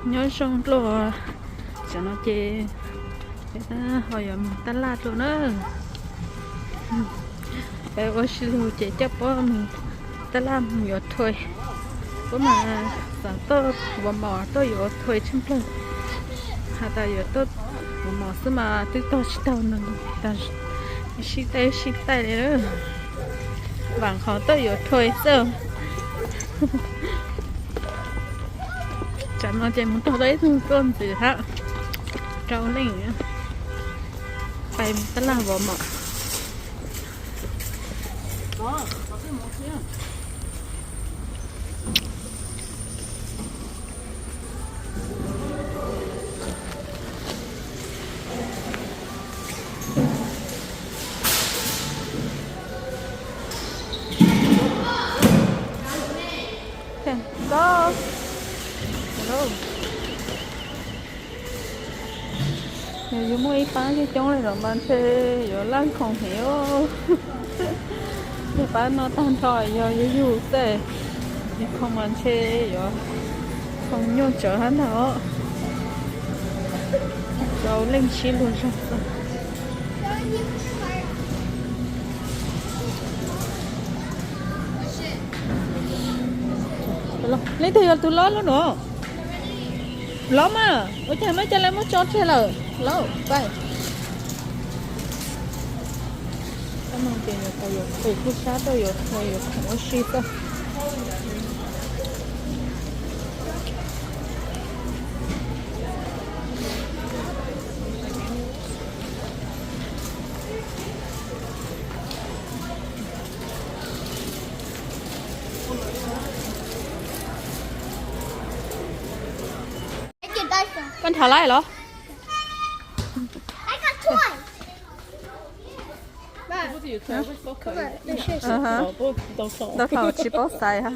nhớ xong rồi cho nó chơi ta hồi giờ mình ta lạt rồi nữa bé ơi xin lỗi chị chấp bố mình ta làm nhiều thôi bố mà sáng tôi và mỏ tôi nhiều thôi chung luôn hà ta nhiều tôi và mỏ xứ mà tôi to chỉ tao nữa ta xí tay đấy nữa vàng khó tôi nhiều thôi sao chẳng nói chuyện muốn tao đấy thôi con gì hả trâu lên phải ta làm vào mỏ đó hello nếu như mua bán cái chỗ này rồi bạn sẽ ở lăng không hiểu thì bán nó tan thôi giờ dù thế thì không bạn sẽ ở không nhớ trở hắn đó rồi lên chi luôn rồi lấy thì là tụi lớn luôn nữa lắm à ôi trời mấy chân lên mất chót thế là lâu vậy cảm ơn tiền nhiều tài liệu phải phút sát tôi nhiều tài liệu không có ship đâu con thả lại hả? Đau thầu chỉ bỏ xài ha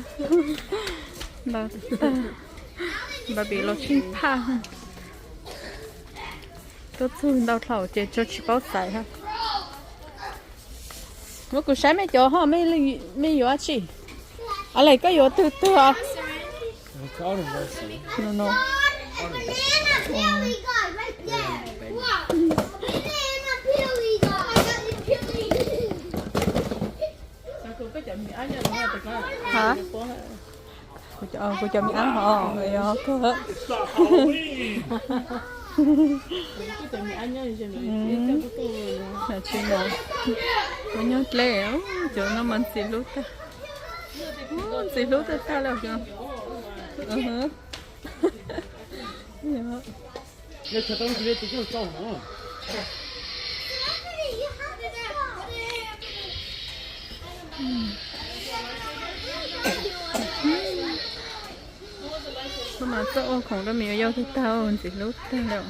bà bị lo chinh pha tốt hơn đau thầu chỉ cho chỉ bỏ xài ha mỗi cuộc sáng mấy chỗ họ mấy yếu chị à lại có yếu từ từ à no hả? Cô cho mình ăn họ rồi cơ là chuyện rồi có nhớ lẽ chỗ nó mình xì lút ta đâu chưa那可东西这就是造成。mà chỗของnó miếng yêu thích tao chỉ lúc tao đâu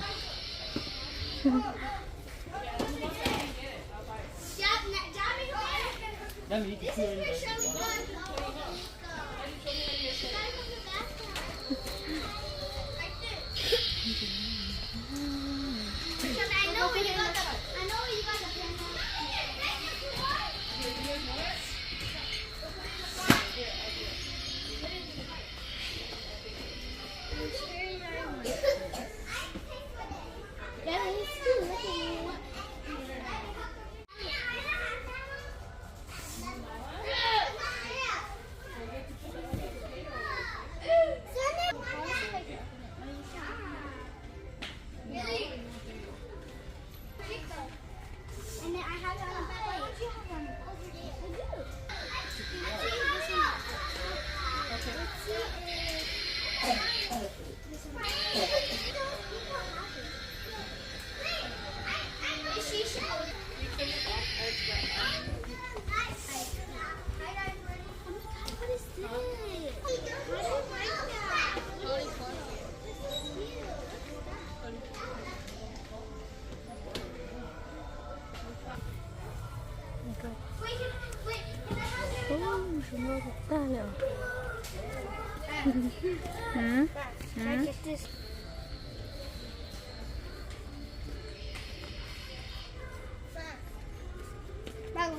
ta liệu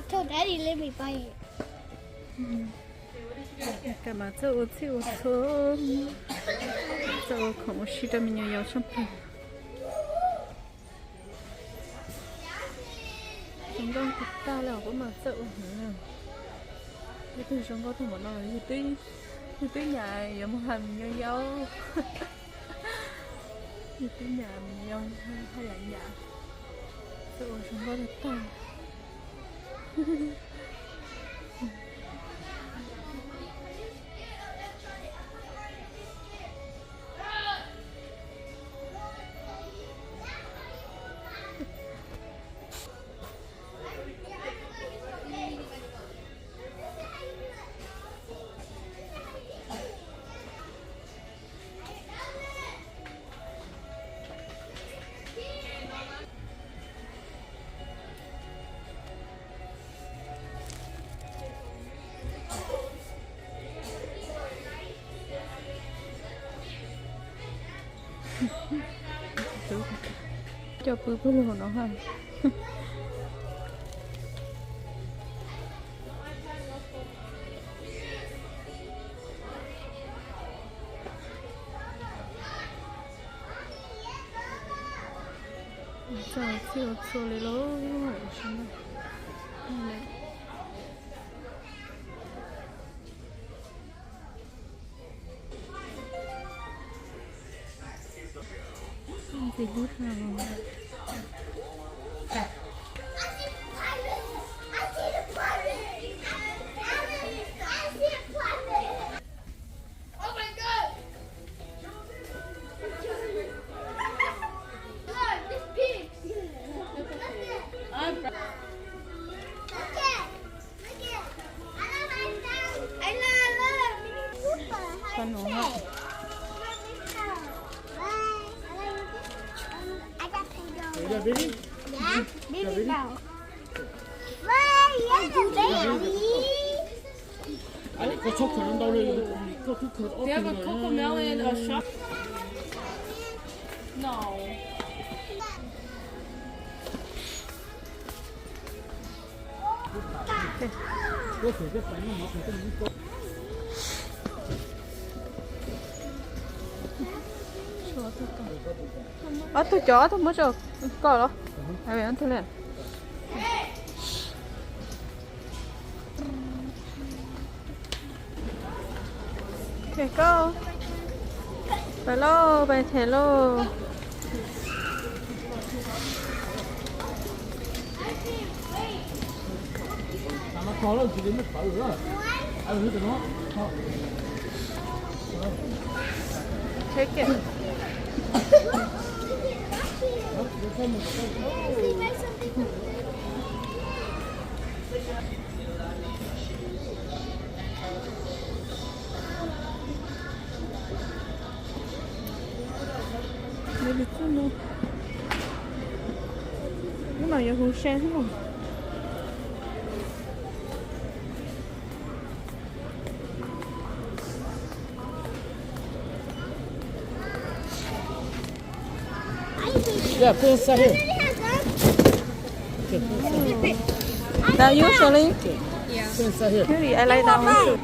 Told Daddy let me buy it. 干嘛这我这我错，这我可我洗的没有要上班。chúng con ta là có mà sợ nữa cái từ chúng con không muốn nói như tí nhà giống một hành nhau dâu như tí nhà mình nhau hay là nhà sợ chúng con là ta cho bự bự luôn nó hả sao chưa chưa lấy lố gì hút nào con nó hả Udah beli? Ya, beli kau. Wah, ya beli. 아니 그 초코는 나오래 그 초코 They have a cocomelon, a shop. No. 그 되게 빨리 먹고 좀 있고 tôi chó thôi mới được coi đó ai vậy anh thôi lên thế cô bài lô bài thề lô 아마 걸어 지금은 바로 아 여기 들어 thế kìa đây là cái luôn cái màu giờ hủ sen không 야 펜사 해 Now usually 펜사 해 usually I like that one too.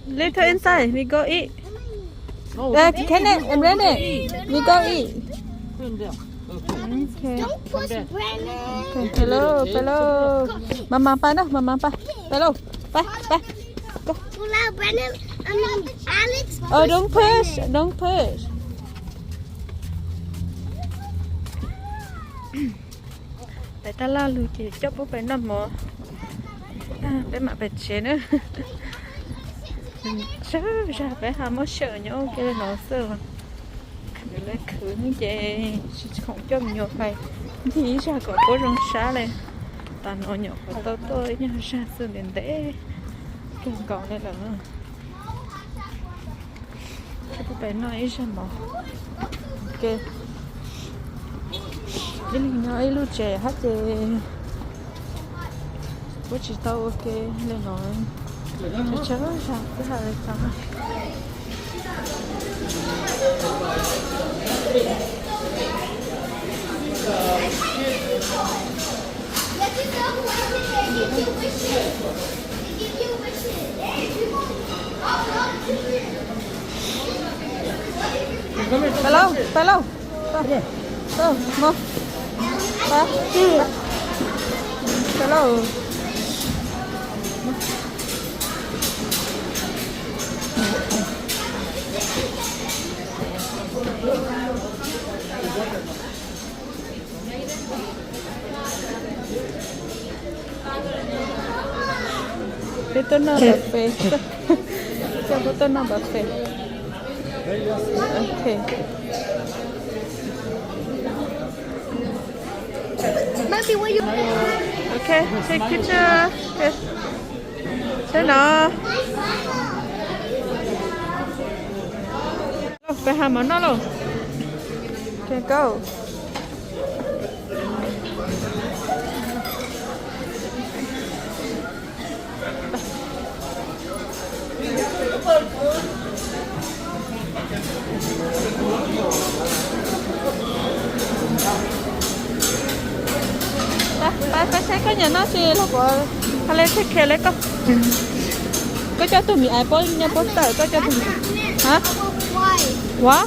Little inside, we go eat. Kenneth and Renee, we go eat. Okay. Don't push Brandon. Okay. Hello, hello. Mama pa no, mama pa. Hello, pa. Allow Brandon. I mean Alex. Oh, don't push, don't push. Tại ta la lùi chị chốc bố phải nằm mò. Bé mặt bệt chế nữa. Sợ ra bé hà mất sợ nhau cái nó sợ. Cái lấy khứ như vậy không cho mình nhột phải. Thì ra có bố rong xá lên. Ta nó nhột của tôi nhau ra sự đến để. Cái còn này là cái bố bé nói ra mò. Ok. Cái này nói lúc trẻ hát thì bố chỉ tao ok lên nói chớ sao cái hai tao ไปแล้วไปแล้วไปมาไปไปแล้ว Ito na buffet. Ito na buffet. Okay. Mommy, what you? Okay, take picture. Okay. Thế nào? Phải hàm món nó luôn. Okay, go. Phải thấy cái nhà nó xì là của hay lên thích kề lấy con có cho tụi mình ai bố nhà bố tờ có cho tụi mình hả Why? what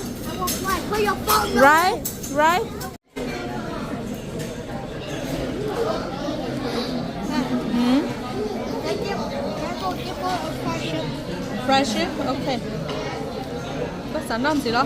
Why? Put your phone. right right friendship okay có sản phẩm gì đó